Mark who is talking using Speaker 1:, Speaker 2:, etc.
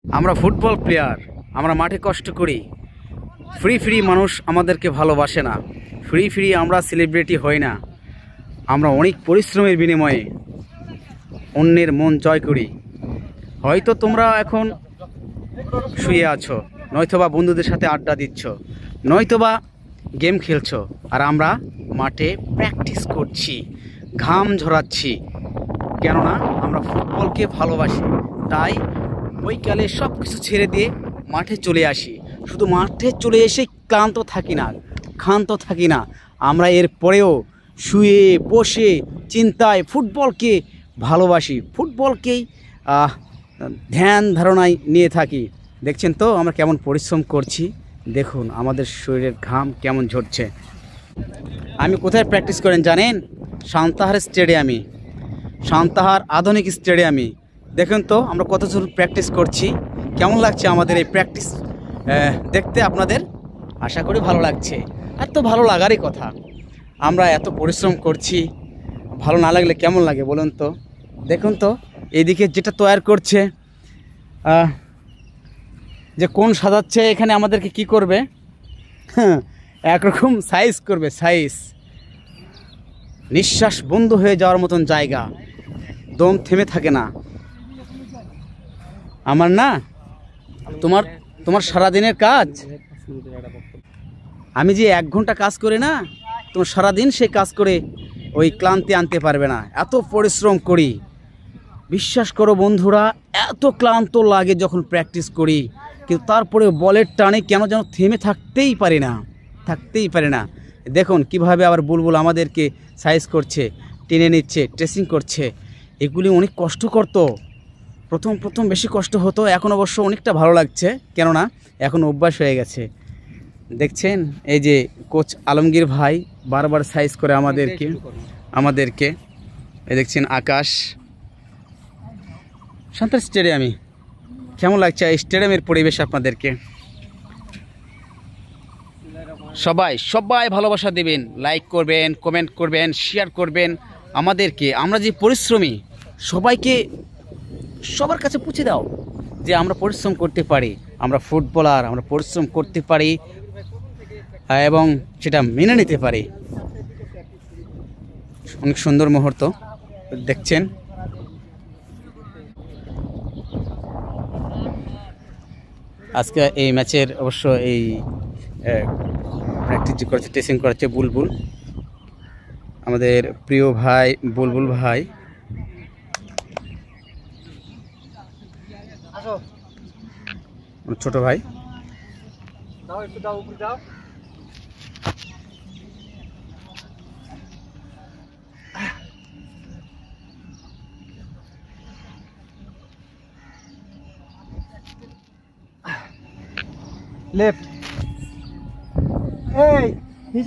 Speaker 1: আমরা football player, আমরা মাঠে কষ্ট করি। ফ্রি মানুষ আমাদেরকে ভালোবাসে না। ফ্রি আমরা সেলিব্রিটি হই না। আমরা অনেক পরিশ্রমের বিনিময়ে অন্যের মন জয় করি। হয়তো তোমরা এখন শুয়ে আছো, নয়তোবা বন্ধুদের সাথে আড্ডা দিচ্ছ, নয়তোবা গেম খেলছো, আর আমরা মাঠে প্র্যাকটিস করছি, ঘাম ঝরাচ্ছি। কেননা আমরা ফুটবলকে ভালোবাসি। তাই বৈকালে সব কিছু ছেড়ে দিয়ে মাঠে চলে আসি। শুধু মাঠে চলে এসে ক্লান্ত থাকি না। আমরা এর পরেও শুয়ে বসে চিন্তায় ফুটবলকে ভালোবাসি, ফুটবলকেই ধ্যান ধারণায় নিয়ে থাকি। দেখছেন তো আমরা কেমন পরিশ্রম করছি। দেখুন আমাদের শরীরের ঘাম কেমন ঝরছে। আমি কোথায় প্র্যাকটিস করেন জানেন? সান্তাহার স্টেডিয়ামে, সান্তাহার আধুনিক স্টেডিয়ামে। দেখুন তো আমরা কতজন প্র্যাকটিস করছি। কেমন লাগছে আমাদের এই প্র্যাকটিস দেখতে আপনাদের? আশা করি ভালো লাগছে। আর তো ভালো লাগারই কথা। আমরা এত পরিশ্রম করছি, ভালো না লাগলে কেমন লাগে বলুন তো? দেখুন তো এইদিকে যেটা তৈরি করছে, যে কোন সাজাচ্ছে এখানে আমাদেরকে কি করবে, একরকম সাইজ করবে, সাইজ। নিঃশ্বাস বন্ধ হয়ে যাওয়ার মতন জায়গা, দম থেমে থাকে না। আমার না, তোমার সারাদিনের কাজ, আমি যে 1 ঘন্টা কাজ করি না, তোমার সারাদিন সেই কাজ করে ওই ক্লান্তি আনতে পারবে না। এত পরিশ্রম করি, বিশ্বাস করো বন্ধুরা, এত ক্লান্ত লাগে যখন প্র্যাকটিস করি, কিন্তু তারপরে বলের টানে কেন যেন থেমে থাকতেই পারি না। দেখুন কিভাবে আবার বুলবুল আমাদেরকে সাইজ করছে, টেনে নিচ্ছে, ট্রেসিং করছে। এগুলি অনেক কষ্টকর। তো প্রথম বেশি কষ্ট হতো, এখন অবশ্য অনেকটা ভালো লাগছে, কেননা এখন অভ্যাস হয়ে গেছে। দেখছেন এই যে কোচ আলমগীর ভাই বারবার সাইজ করে আমাদেরকে এই দেখছেন আকাশ। সান্তাহার স্টেডিয়ামে কেমন লাগছে এই স্টেডিয়ামের পরিবেশ আপনাদেরকে? সবাই ভালোবাসা দেবেন, লাইক করবেন, কমেন্ট করবেন, শেয়ার করবেন আমাদেরকে। আমরা যে পরিশ্রমী, সবার কাছে পৌঁছে দাও যে আমরা পরিশ্রম করতে পারি, আমরা ফুটবলার, আমরা পরিশ্রম করতে পারি এবং সেটা মেনে নিতে পারি। অনেক সুন্দর মুহূর্ত দেখছেন। আজকে এই ম্যাচের অবশ্য এই প্র্যাকটিস যে করেছে, টেস্টিং করেছে বুলবুল, আমাদের প্রিয় ভাই বুলবুল ভাই। ছোট ভাই,
Speaker 2: লেফট, এই